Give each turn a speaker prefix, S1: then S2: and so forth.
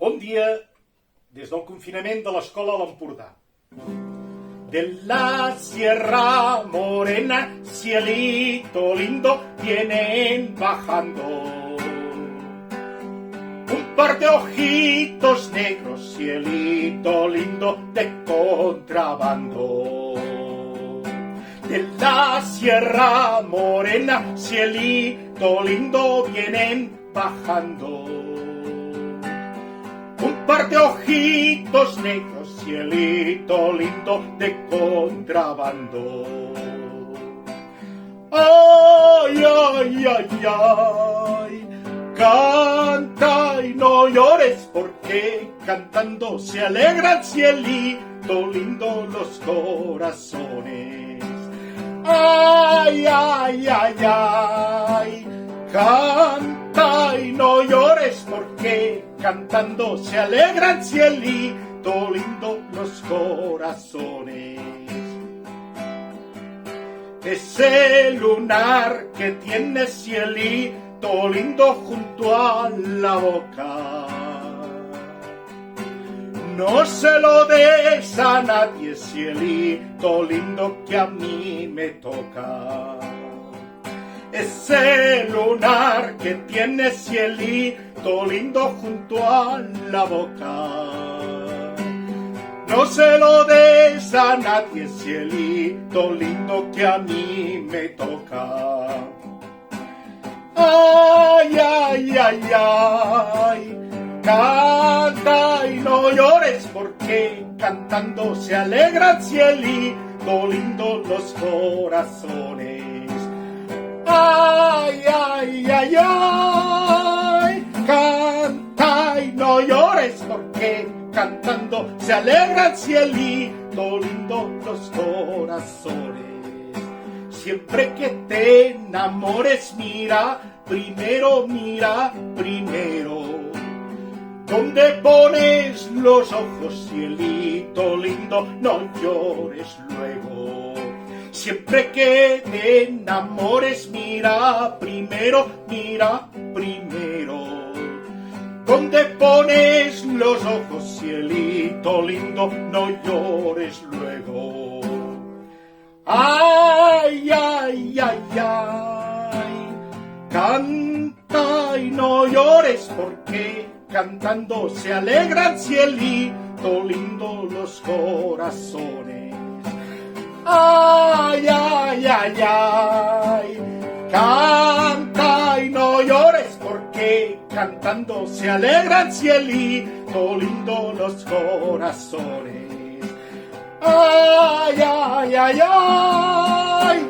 S1: Bon dia des del confinament de l'Escola a l'Empordà. De la Sierra Morena, cielito lindo, vienen bajando un par de ojitos negros, cielito lindo, de contrabando. De la Sierra Morena, cielito lindo, vienen bajando un par de ojitos negros, cielito lindo, de contrabando. Ay, ay, ay, ay, canta y no llores, porque cantando se alegran, cielito lindo, los corazones. Ay, ay, ay, ay, canta y no llores, porque cantando se alegran, cielito lindo, los corazones. Ese lunar que tiene, cielito lindo, junto a la boca, no se lo des a nadie, cielito lindo, que a mí me toca. Ese lunar que tiene, cielito lindo, junto a la boca, no se lo des a nadie, cielito lindo, que a mí me toca. Ay, ay, ay, ay, canta y no llores, porque cantando se alegran, cielito lindo, los corazones. Ay, ay, ay, ay, canta y no llores, porque cantando se alegran, cielito lindo, los corazones. Siempre que te enamores, mira primero, donde pones los ojos, cielito lindo, no llores luego. Siempre que te enamores, mira primero, donde pones los ojos, cielito lindo, no llores luego. Ay, ay, ay, ay, canta y no llores, porque cantando se alegran, cielito lindo, los corazones. Ay, ay, ay, ay, canta y no llores, porque cantando se alegran, cielito lindo, los corazones. Ay, ay, ay, ay,